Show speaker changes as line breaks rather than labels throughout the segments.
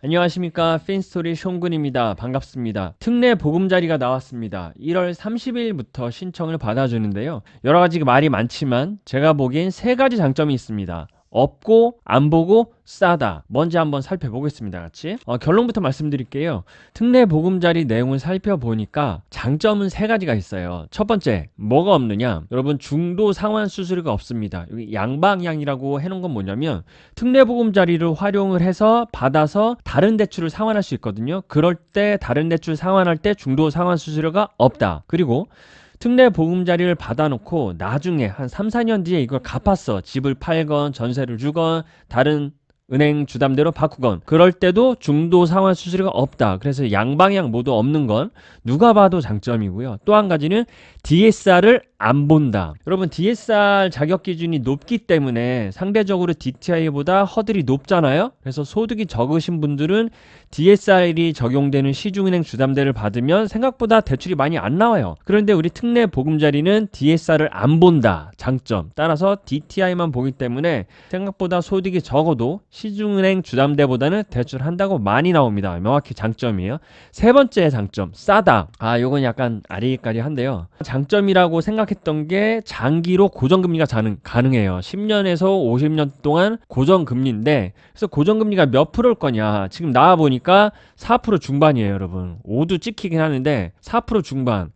안녕하십니까. 핀스토리 숑군입니다. 반갑습니다. 특례 보금자리가 나왔습니다. 1월 30일부터 신청을 받아주는데요. 여러가지 말이 많지만 제가 보기엔 3가지 장점이 있습니다. 없고 안 보고 싸다. 뭔지 한번 살펴보겠습니다. 같이 결론부터 말씀드릴게요. 특례 보금자리 내용을 살펴보니까 장점은 3가지가 있어요. 첫 번째, 뭐가 없느냐, 여러분 중도 상환 수수료가 없습니다. 여기 양방향이라고 해놓은 건 뭐냐면 특례 보금자리를 활용을 해서 받아서 다른 대출을 상환할 수 있거든요. 그럴 때 다른 대출 상환할 때 중도 상환 수수료가 없다. 그리고 특례 보금자리를 받아놓고 나중에 한 3, 4년 뒤에 이걸 갚았어. 집을 팔건 전세를 주건 다른 은행 주담대로 바꾸건 그럴 때도 중도 상환 수수료가 없다. 그래서 양방향 모두 없는 건 누가 봐도 장점이고요. 또 한 가지는 DSR을 안 본다. 여러분 DSR 자격 기준이 높기 때문에 상대적으로 DTI보다 허들이 높잖아요. 그래서 소득이 적으신 분들은 DSR이 적용되는 시중은행 주담대를 받으면 생각보다 대출이 많이 안 나와요. 그런데 우리 특례 보금자리는 DSR을 안 본다. 장점. 따라서 DTI만 보기 때문에 생각보다 소득이 적어도 시중은행 주담대보다는 대출한다고 많이 나옵니다. 명확히 장점이에요. 3번째 장점, 싸다. 요건 약간 아리까리 한데요. 장점이라고 생각했던 게 장기로 고정금리가 가능해요. 10년에서 50년 동안 고정금리인데, 그래서 고정금리가 몇 프로일 거냐. 지금 나와보니까 4% 중반이에요, 여러분. 5도 찍히긴 하는데 4% 중반.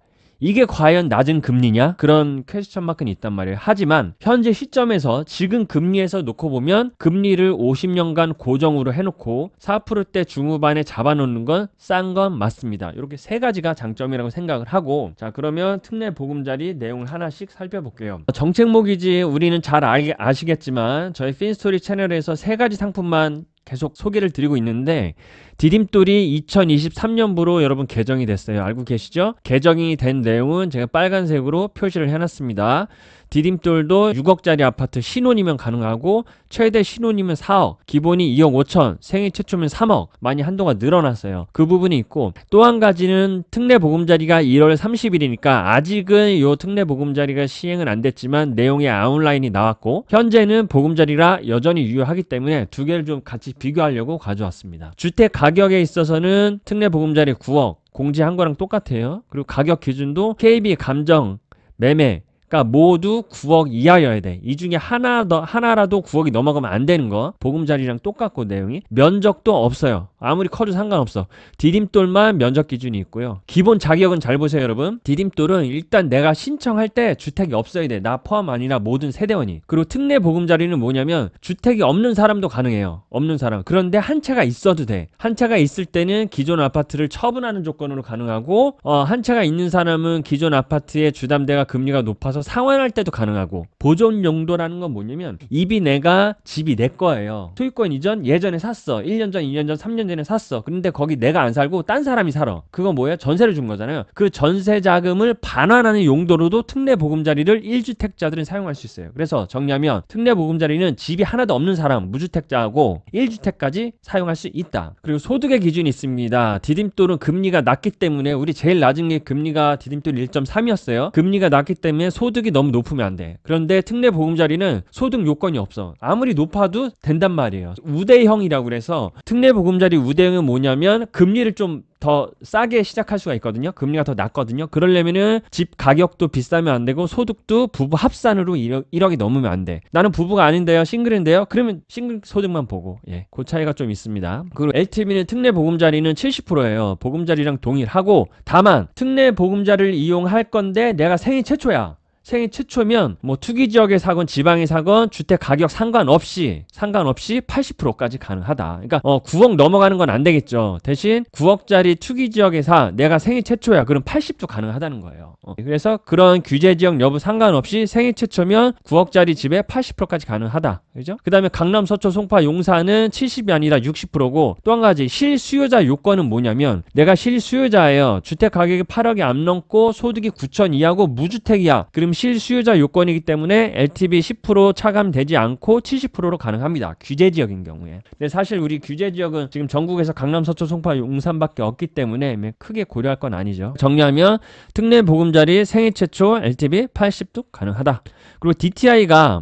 이게 과연 낮은 금리냐? 그런 퀘스천 마크는 있단 말이에요. 하지만 현재 시점에서 지금 금리에서 놓고 보면 금리를 50년간 고정으로 해놓고 4%대 중후반에 잡아놓는 건 싼 건 맞습니다. 이렇게 3가지가 장점이라고 생각을 하고, 자 그러면 특례 보금자리 내용을 하나씩 살펴볼게요. 정책 모기지 우리는 잘 아시겠지만 저희 핀스토리 채널에서 3가지 상품만 계속 소개를 드리고 있는데, 디딤돌이 2023년부로 여러분 개정이 됐어요. 알고 계시죠? 개정이 된 내용은 제가 빨간색으로 표시를 해놨습니다. 디딤돌도 6억짜리 아파트 신혼이면 가능하고 최대 신혼이면 4억, 기본이 2억 5천, 생애 최초면 3억. 많이 한도가 늘어났어요. 그 부분이 있고, 또 한 가지는 특례 보금자리가 1월 30일이니까 아직은 이 특례 보금자리가 시행은 안 됐지만 내용의 아웃라인이 나왔고, 현재는 보금자리라 여전히 유효하기 때문에 2개를 좀 같이 비교하려고 가져왔습니다. 주택 가격에 있어서는 특례 보금자리 9억 공지한 거랑 똑같아요. 그리고 가격 기준도 KB 감정 매매, 그러니까 모두 9억 이하여야 돼. 이 중에 하나라도 9억이 넘어가면 안 되는 거. 보금자리랑 똑같고 내용이. 면적도 없어요. 아무리 커도 상관없어. 디딤돌만 면적 기준이 있고요. 기본 자격은 잘 보세요, 여러분. 디딤돌은 일단 내가 신청할 때 주택이 없어야 돼. 나 포함 아니라 모든 세대원이. 그리고 특례 보금자리는 뭐냐면 주택이 없는 사람도 가능해요. 없는 사람. 그런데 한 채가 있어도 돼. 한 채가 있을 때는 기존 아파트를 처분하는 조건으로 가능하고, 한 채가 있는 사람은 기존 아파트의 주담대가 금리가 높아서 상환할 때도 가능하고, 보존 용도라는 건 뭐냐면 집이 내 거예요. 소유권 이전 예전에 샀어. 1년 전, 2년 전, 3년 전에 샀어. 그런데 거기 내가 안 살고 딴 사람이 살아. 그건 뭐예요? 전세를 준 거잖아요. 그 전세 자금을 반환하는 용도로도 특례 보금자리를 1주택자들은 사용할 수 있어요. 그래서 정리하면 특례 보금자리는 집이 하나도 없는 사람, 무주택자하고 1주택까지 사용할 수 있다. 그리고 소득의 기준이 있습니다. 디딤돌은 금리가 낮기 때문에, 우리 제일 낮은 게 금리가 디딤돌 1.3이었어요. 금리가 낮기 때문에 소득이 너무 높으면 안 돼. 그런데 특례 보금자리는 소득 요건이 없어. 아무리 높아도 된단 말이에요. 우대형이라고 그래서, 특례 보금자리 우대형은 뭐냐면 금리를 좀 더 싸게 시작할 수가 있거든요. 금리가 더 낮거든요. 그러려면은 집 가격도 비싸면 안 되고 소득도 부부 합산으로 1억이 넘으면 안 돼. 나는 부부가 아닌데요, 싱글인데요, 그러면 싱글 소득만 보고, 그 차이가 좀 있습니다. 그리고 LTV는 특례 보금자리는 70%예요. 보금자리랑 동일하고, 다만 특례 보금자리를 이용할 건데 내가 생애 최초야. 생애 최초면 뭐 투기지역에 사건 지방에 사건 주택 가격 상관없이 80%까지 가능하다. 그러니까 9억 넘어가는 건 안 되겠죠. 대신 9억짜리 투기지역에 내가 생애 최초야. 그럼 80도 가능하다는 거예요. 그래서 그런 규제지역 여부 상관없이 생애 최초면 9억짜리 집에 80%까지 가능하다. 그죠? 그 다음에 강남, 서초, 송파, 용사는 70이 아니라 60%고, 또 한 가지 실수요자 요건은 뭐냐면, 내가 실수요자예요. 주택 가격이 8억이 안 넘고 소득이 9천 이하고 무주택이야. 그럼 지금 실수요자 요건이기 때문에 LTV 10% 차감되지 않고 70%로 가능합니다. 규제 지역인 경우에. 근데 사실 우리 규제 지역은 지금 전국에서 강남, 서초, 송파, 용산밖에 없기 때문에 크게 고려할 건 아니죠. 정리하면 특례 보금자리 생애 최초 LTV 80도 가능하다. 그리고 DTI가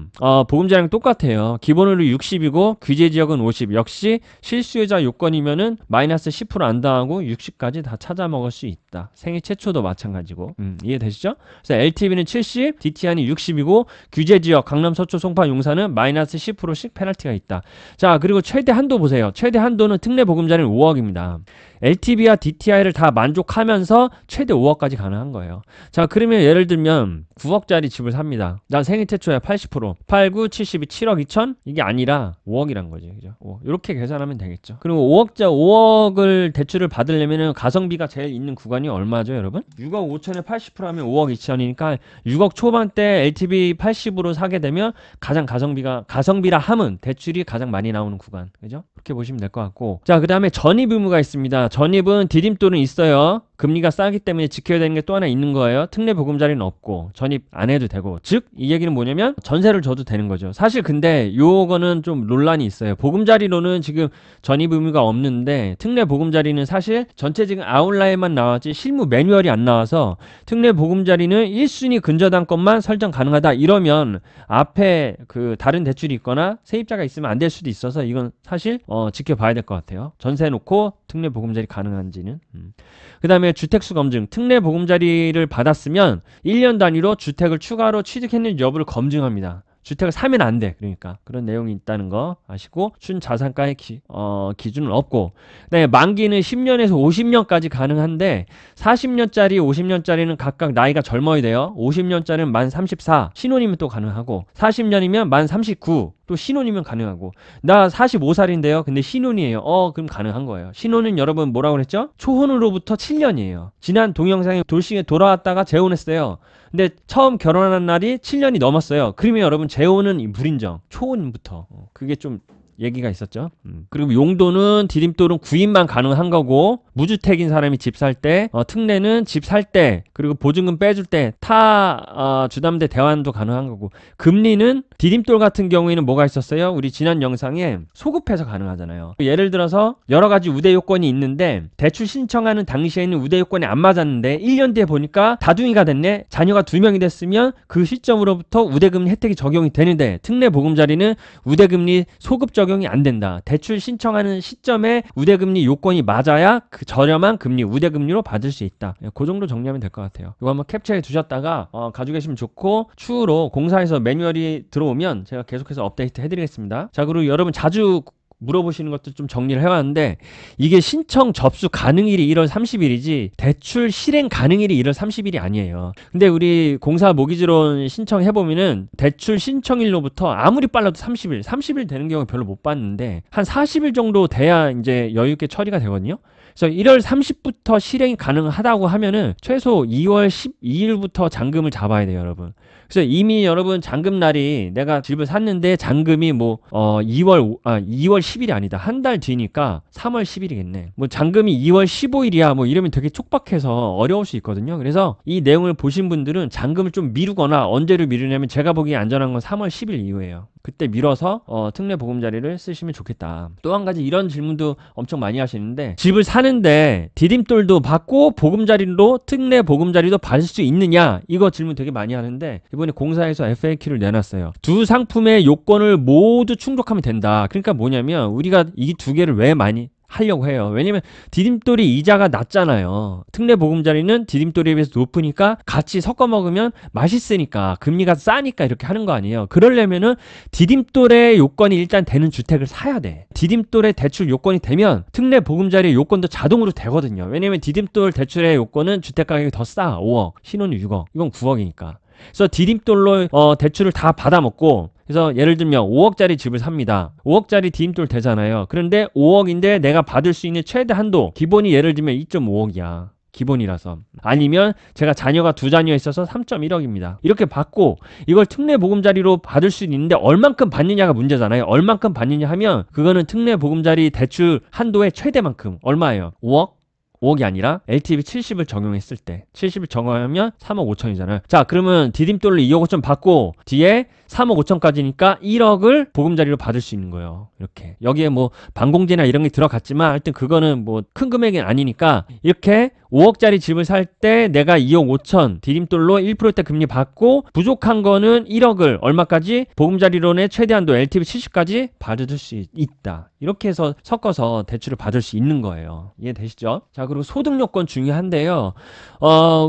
보금자리랑 똑같아요. 기본으로 60이고 규제 지역은 50. 역시 실수요자 요건이면은 마이너스 10% 안 당하고 60까지 다 찾아 먹을 수 있다. 생애 최초도 마찬가지고. 이해되시죠? 그래서 LTV는 70, DTI는 60이고 규제 지역 강남, 서초, 송파, 용산은 마이너스 10%씩 페널티가 있다. 자, 그리고 최대 한도 보세요. 최대 한도는 특례 보금자리는 5억입니다. LTV와 DTI를 다 만족하면서 최대 5억까지 가능한 거예요. 자, 그러면 예를 들면 9억짜리 집을 삽니다. 난 생애 최초야 80%. 8, 9, 72, 7억 2천? 이게 아니라 5억이란 거지. 그죠? 이렇게 계산하면 되겠죠. 그리고 5억을 대출을 받으려면 가성비가 제일 있는 구간이 얼마죠, 여러분? 6억 5천에 80% 하면 5억 2천이니까 6억 초반대 LTV 80으로 사게 되면 가장 가성비라 함은 대출이 가장 많이 나오는 구간. 그죠? 그렇게 보시면 될 것 같고. 자, 그 다음에 전입 의무가 있습니다. 전입은 디딤돌은 있어요. 금리가 싸기 때문에 지켜야 되는 게 또 하나 있는 거예요. 특례 보금자리는 없고 전입 안 해도 되고. 즉 이 얘기는 뭐냐면 전세를 줘도 되는 거죠. 사실 근데 요거는 좀 논란이 있어요. 보금자리로는 지금 전입 의무가 없는데 특례 보금자리는 사실 전체 지금 아웃라인만 나왔지 실무 매뉴얼이 안 나와서 특례 보금자리는 1순위 근저당권만 설정 가능하다 이러면 앞에 그 다른 대출이 있거나 세입자가 있으면 안 될 수도 있어서 이건 사실 지켜봐야 될 것 같아요. 전세 놓고 특례 보금자리 가능한지는. 그 다음에 주택수 검증. 특례 보금자리를 받았으면 1년 단위로 주택을 추가로 취득했는지 여부를 검증합니다. 주택을 사면 안 돼. 그러니까 그런 내용이 있다는 거 아시고 순자산가의 기준은 없고, 그다음에 만기는 10년에서 50년까지 가능한데 40년짜리 50년짜리는 각각 나이가 젊어야 돼요. 50년짜리는 만 34 신혼이면 또 가능하고 40년이면 만 39 또 신혼이면 가능하고. 나 45살인데요 근데 신혼이에요. 그럼 가능한 거예요. 신혼은 여러분 뭐라고 그랬죠? 초혼으로부터 7년이에요 지난 동영상에 돌싱에 돌아왔다가 재혼했어요. 근데 처음 결혼한 날이 7년이 넘었어요. 그러면 여러분 재혼은 불인정. 초혼부터. 그게 좀 얘기가 있었죠. 그리고 용도는 디딤돌은 구입만 가능한 거고 무주택인 사람이 집 살 때, 특례는 집 살 때, 그리고 보증금 빼줄 때 타 주담대 대환도 가능한 거고. 금리는 디딤돌 같은 경우에는 뭐가 있었어요? 우리 지난 영상에 소급해서 가능하잖아요. 예를 들어서 여러 가지 우대 요건이 있는데 대출 신청하는 당시에는 우대 요건이 안 맞았는데 1년 뒤에 보니까 다둥이가 됐네. 자녀가 2명이 됐으면 그 시점으로부터 우대금리 혜택이 적용이 되는데 특례 보금자리는 우대금리 소급 적용이 안 된다. 대출 신청하는 시점에 우대금리 요건이 맞아야 그 저렴한 금리 우대금리로 받을 수 있다. 그 정도 정리하면 될 것 같아요. 이거 한번 캡처해 두셨다가 가지고 계시면 좋고, 추후로 공사에서 매뉴얼이 들어오면 제가 계속해서 업데이트 해드리겠습니다. 자, 그리고 여러분 자주 물어보시는 것도 좀 정리를 해왔는데 이게 신청 접수 가능일이 1월 30일이지 대출 실행 가능일이 1월 30일이 아니에요. 근데 우리 공사 모기지론 신청해보면은 대출 신청일로부터 아무리 빨라도 30일 되는 경우 별로 못 봤는데 한 40일 정도 돼야 이제 여유있게 처리가 되거든요. 그래서 1월 30부터 실행이 가능하다고 하면은 최소 2월 12일부터 잔금을 잡아야 돼요, 여러분. 그래서 이미 여러분 잔금날이 내가 집을 샀는데 잔금이 2월 10일이 아니다. 한 달 뒤니까 3월 10일이겠네. 뭐 잔금이 2월 15일이야. 뭐 이러면 되게 촉박해서 어려울 수 있거든요. 그래서 이 내용을 보신 분들은 잔금을 좀 미루거나 언제를 미루냐면 제가 보기에 안전한 건 3월 10일 이후예요. 그때 밀어서 특례 보금자리를 쓰시면 좋겠다. 또 한 가지 이런 질문도 엄청 많이 하시는데 집을 사는데 디딤돌도 받고 보금자리로 특례 보금자리도 받을 수 있느냐, 이거 질문 되게 많이 하는데 이번에 공사에서 FAQ를 내놨어요. 두 상품의 요건을 모두 충족하면 된다. 그러니까 뭐냐면 우리가 이 두 개를 왜 많이 하려고 해요. 왜냐면 디딤돌이 이자가 낮잖아요. 특례 보금자리는 디딤돌에 비해서 높으니까 같이 섞어 먹으면 맛있으니까, 금리가 싸니까 이렇게 하는 거 아니에요. 그러려면은 디딤돌의 요건이 일단 되는 주택을 사야 돼. 디딤돌의 대출 요건이 되면 특례 보금자리 요건도 자동으로 되거든요. 왜냐면 디딤돌 대출의 요건은 주택 가격이 더 싸. 5억, 신혼이 6억, 이건 9억이니까. 그래서 디딤돌로 대출을 다 받아먹고, 그래서 예를 들면 5억짜리 집을 삽니다. 5억짜리 디딤돌 되잖아요. 그런데 5억인데 내가 받을 수 있는 최대 한도 기본이 예를 들면 2.5억이야. 기본이라서. 아니면 제가 자녀가 2자녀 있어서 3.1억입니다. 이렇게 받고 이걸 특례 보금자리로 받을 수 있는데 얼만큼 받느냐가 문제잖아요. 얼만큼 받느냐 하면 그거는 특례 보금자리 대출 한도의 최대만큼 얼마예요? 5억? 5억이 아니라 LTV 70을 적용했을 때 70을 적용하면 3억 5천이잖아요. 자, 그러면 디딤돌로 2억 5천 받고 뒤에 3억 5천까지니까 1억을 보금자리로 받을 수 있는 거예요. 이렇게 여기에 뭐 반공제나 이런 게 들어갔지만 하여튼 그거는 뭐 큰 금액이 아니니까 이렇게 5억짜리 집을 살 때 내가 2억 5천 디딤돌로 1%대 금리 받고 부족한 거는 1억을 얼마까지 보금자리론의 최대한도 LTV 70까지 받을 수 있다. 이렇게 해서 섞어서 대출을 받을 수 있는 거예요. 이해되시죠? 자, 그리고 소득 요건 중요한데요.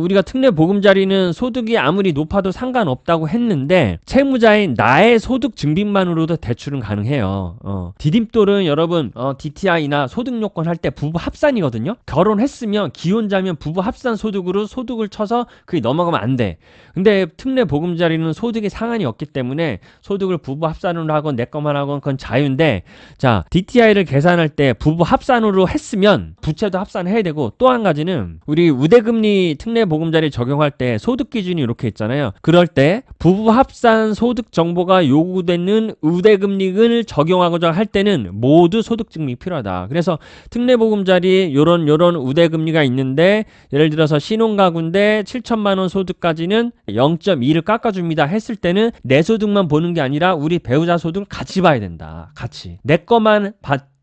우리가 특례 보금자리는 소득이 아무리 높아도 상관없다고 했는데 채무자인 나의 소득 증빙만으로도 대출은 가능해요. 디딤돌은 여러분 DTI나 소득 요건 할 때 부부 합산이거든요. 결혼했으면 기혼자면 부부 합산 소득으로 소득을 쳐서 그게 넘어가면 안 돼. 근데 특례 보금자리는 소득에 상한이 없기 때문에 소득을 부부 합산으로 하건 내 것만 하건 그건 자유인데, 자, DTI를 계산할 때 부부 합산으로 했으면 부채도 합산해야 되고, 또 한 가지는 우리 우대금리 특례 보금자리 적용할 때 소득 기준이 이렇게 있잖아요. 그럴 때 부부 합산 소득 정보가 요구되는 우대금리를 적용하고자 할 때는 모두 소득 증명이 필요하다. 그래서 특례 보금자리 요런 우대금리가 있는데, 예를 들어서 신혼가구인데 7천만 원 소득까지는 0.2를 깎아줍니다 했을 때는 내 소득만 보는 게 아니라 우리 배우자 소득을 같이 봐야 된다. 같이. 내 것만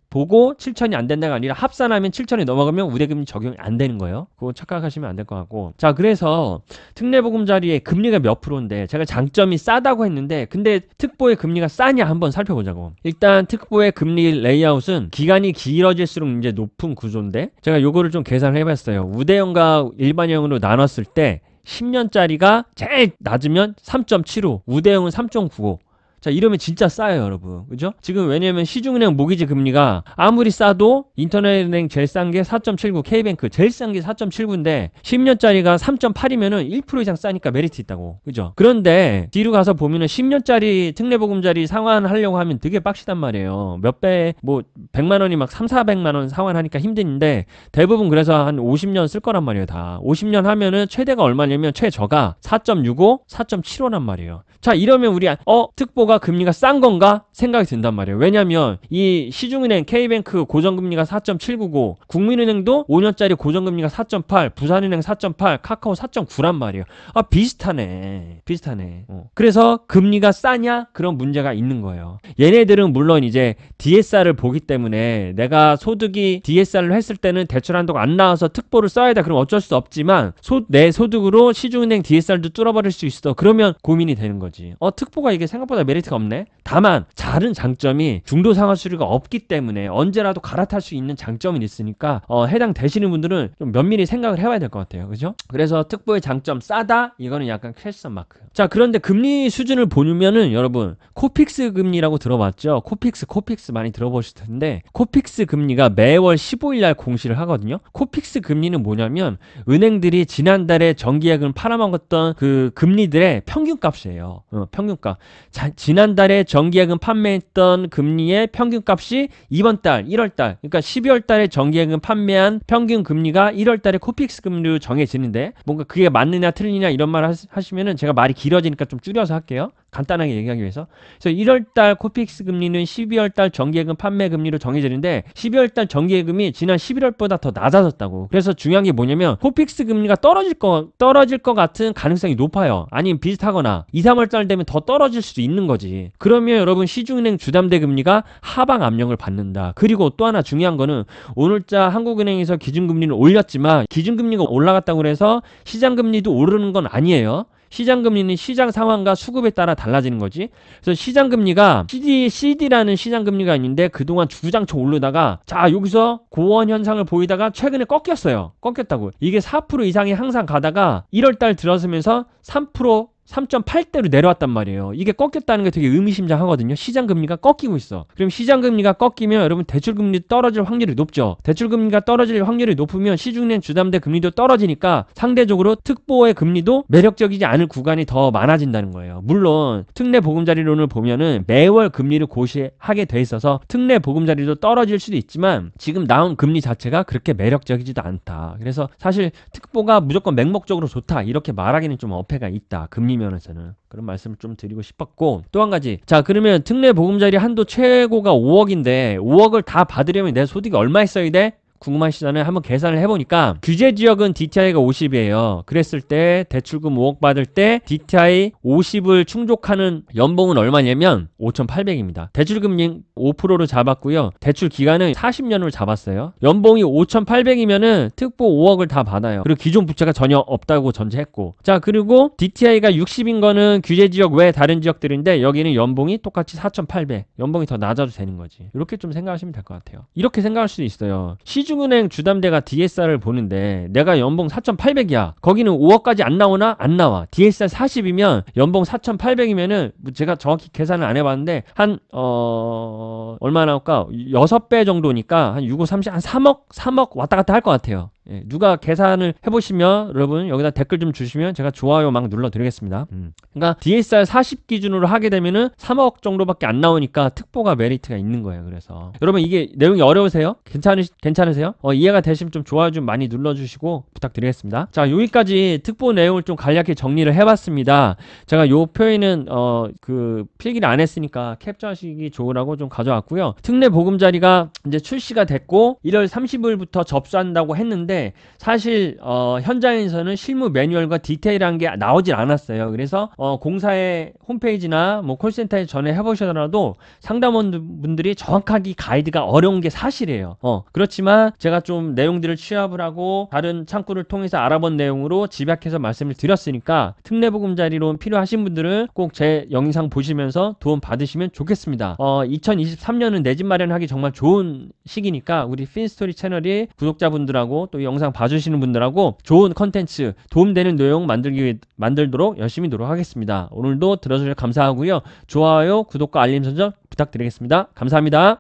보고 7천이 안 된다가 아니라 합산하면 7천이 넘어가면 우대금리 적용이 안 되는 거예요. 그거 착각하시면 안 될 것 같고. 자, 그래서 특례보금자리의 금리가 몇 프로인데 제가 장점이 싸다고 했는데, 근데 특보의 금리가 싸냐 한번 살펴보자고. 일단 특보의 금리 레이아웃은 기간이 길어질수록 이제 높은 구조인데, 제가 요거를 좀 계산을 해봤어요. 우대형과 일반형으로 나눴을 때 10년짜리가 제일 낮으면 3.75, 우대형은 3.95. 자, 이러면 진짜 싸요, 여러분. 그죠? 지금 왜냐면 시중은행 모기지 금리가 아무리 싸도 인터넷은행 제일 싼 게 4.79, K뱅크 제일 싼 게 4.79인데 10년짜리가 3.8이면은 1% 이상 싸니까 메리트 있다고. 그죠? 그런데 뒤로 가서 보면은 10년짜리 특례보금자리 상환하려고 하면 되게 빡시단 말이에요. 몇 배, 뭐 100만 원이 막 3, 400만 원 상환하니까 힘든데 대부분 그래서 한 50년 쓸 거란 말이에요, 다. 50년 하면은 최대가 얼마냐면 최저가 4.65, 4.75란 말이에요. 자, 이러면 우리 특보가 금리가 싼 건가 생각이 든단 말이에요. 왜냐면 이 시중은행 K뱅크 고정금리가 4.799, 국민은행도 5년짜리 고정금리가 4.8, 부산은행 4.8, 카카오 4.9란 말이에요. 비슷하네. 그래서 금리가 싸냐? 그런 문제가 있는 거예요. 얘네들은 물론 이제 DSR을 보기 때문에 내가 소득이 DSR을 했을 때는 대출 한도가 안 나와서 특보를 써야 돼. 그럼 어쩔 수 없지만 내 소득으로 시중은행 DSR도 뚫어버릴 수 있어. 그러면 고민이 되는 거지. 특보가 이게 생각보다 메리트가 없네. 다만 다른 장점이 중도 상환 수수료가 없기 때문에 언제라도 갈아탈 수 있는 장점이 있으니까 해당 되시는 분들은 좀 면밀히 생각을 해봐야 될 것 같아요. 그죠? 그래서 특보의 장점 싸다? 이거는 약간 퀘스천 마크. 자, 그런데 금리 수준을 보면은 여러분 코픽스 금리라고 들어봤죠? 코픽스 많이 들어보실 텐데, 코픽스 금리가 매월 15일 날 공시를 하거든요. 코픽스 금리는 뭐냐면 은행들이 지난달에 정기예금 팔아먹었던 그 금리들의 평균값이에요. 평균값. 지난달에 정기예금 판매했던 금리의 평균값이 이번 달 1월달, 그러니까 12월달에 정기예금 판매한 평균 금리가 1월달에 코픽스 금리로 정해지는데, 뭔가 그게 맞느냐 틀리냐 이런 말 하시면은 제가 말이 길어지니까 좀 줄여서 할게요. 간단하게 얘기하기 위해서. 그래서 1월달 코픽스 금리는 12월달 정기예금 판매 금리로 정해지는데 12월달 정기예금이 지난 11월보다 더 낮아졌다고. 그래서 중요한 게 뭐냐면 코픽스 금리가 떨어질 것 같은 가능성이 높아요. 아니면 비슷하거나 2, 3월달 되면 더 떨어질 수도 있는 거지. 그러면 여러분 시중은행 주담대 금리가 하방 압력을 받는다. 그리고 또 하나 중요한 거는 오늘자 한국은행에서 기준금리를 올렸지만 기준금리가 올라갔다고 해서 시장금리도 오르는 건 아니에요. 시장금리는 시장 상황과 수급에 따라 달라지는 거지. 그래서 시장금리가 CD라는 시장금리가 있는데 그동안 주구장창 오르다가 자, 여기서 고원 현상을 보이다가 최근에 꺾였다고. 이게 4% 이상이 항상 가다가 1월달 들어서면서 3.8대로 내려왔단 말이에요. 이게 꺾였다는 게 되게 의미심장하거든요. 시장금리가 꺾이고 있어. 그럼 시장금리가 꺾이면 여러분 대출금리 떨어질 확률이 높죠. 대출금리가 떨어질 확률이 높으면 시중은행 주담대 금리도 떨어지니까 상대적으로 특보의 금리도 매력적이지 않을 구간이 더 많아진다는 거예요. 물론 특례 보금자리론을 보면은 매월 금리를 고시하게 돼 있어서 특례 보금자리도 떨어질 수도 있지만 지금 나온 금리 자체가 그렇게 매력적이지도 않다. 그래서 사실 특보가 무조건 맹목적으로 좋다 이렇게 말하기는 좀 어폐가 있다. 금리 면에서는 그런 말씀을 좀 드리고 싶었고, 또 한 가지. 자, 그러면 특례 보금자리 한도 최고가 5억인데 5억을 다 받으려면 내 소득이 얼마 있어야 돼? 궁금하시잖아요. 한번 계산을 해보니까 규제 지역은 DTI가 50이에요. 그랬을 때 대출금 5억 받을 때 DTI 50을 충족하는 연봉은 얼마냐면 5,800입니다. 대출금리 5%로 잡았고요. 대출 기간은 40년으로 잡았어요. 연봉이 5,800이면은 특보 5억을 다 받아요. 그리고 기존 부채가 전혀 없다고 전제했고. 자, 그리고 DTI가 60인 거는 규제 지역 외 다른 지역들인데 여기는 연봉이 똑같이 4,800. 연봉이 더 낮아도 되는 거지. 이렇게 좀 생각하시면 될 것 같아요. 이렇게 생각할 수도 있어요. 시중은행 주담대가 DSR을 보는데 내가 연봉 4,800이야. 거기는 5억까지 안 나오나? 안 나와. DSR 40이면 연봉 4,800이면은 제가 정확히 계산을 안 해봤는데 한 얼마 나올까? 6배 정도니까 한 6, 5, 30, 한 3억 왔다 갔다 할 것 같아요. 예, 누가 계산을 해보시면 여러분 여기다 댓글 좀 주시면 제가 좋아요 막 눌러드리겠습니다. 그러니까 DSR 40 기준으로 하게 되면은 3억 정도밖에 안 나오니까 특보가 메리트가 있는 거예요. 그래서 여러분 이게 내용이 어려우세요? 괜찮으세요? 이해가 되시면 좀 좋아요 좀 많이 눌러주시고 부탁드리겠습니다. 자, 여기까지 특보 내용을 좀 간략히 정리를 해봤습니다. 제가 요 표에는 그 필기를 안 했으니까 캡처하시기 좋으라고 좀 가져왔고요. 특례 보금자리가 이제 출시가 됐고 1월 30일부터 접수한다고 했는데 사실 현장에서는 실무 매뉴얼과 디테일한 게 나오질 않았어요. 그래서 공사의 홈페이지나 뭐 콜센터에 전화해 보시더라도 상담원분들이 정확하게 가이드가 어려운 게 사실이에요. 그렇지만 제가 좀 내용들을 취합을 하고 다른 창구를 통해서 알아본 내용으로 집약해서 말씀을 드렸으니까 특례보금자리로 필요하신 분들은 꼭 제 영상 보시면서 도움 받으시면 좋겠습니다. 2023년은 내 집 마련하기 정말 좋은 시기니까 우리 핀스토리 채널이 구독자분들하고 또 영상 봐주시는 분들하고 좋은 컨텐츠 도움되는 내용 만들도록 열심히 노력하겠습니다. 오늘도 들어주셔서 감사하고요. 좋아요, 구독과 알림 설정 부탁드리겠습니다. 감사합니다.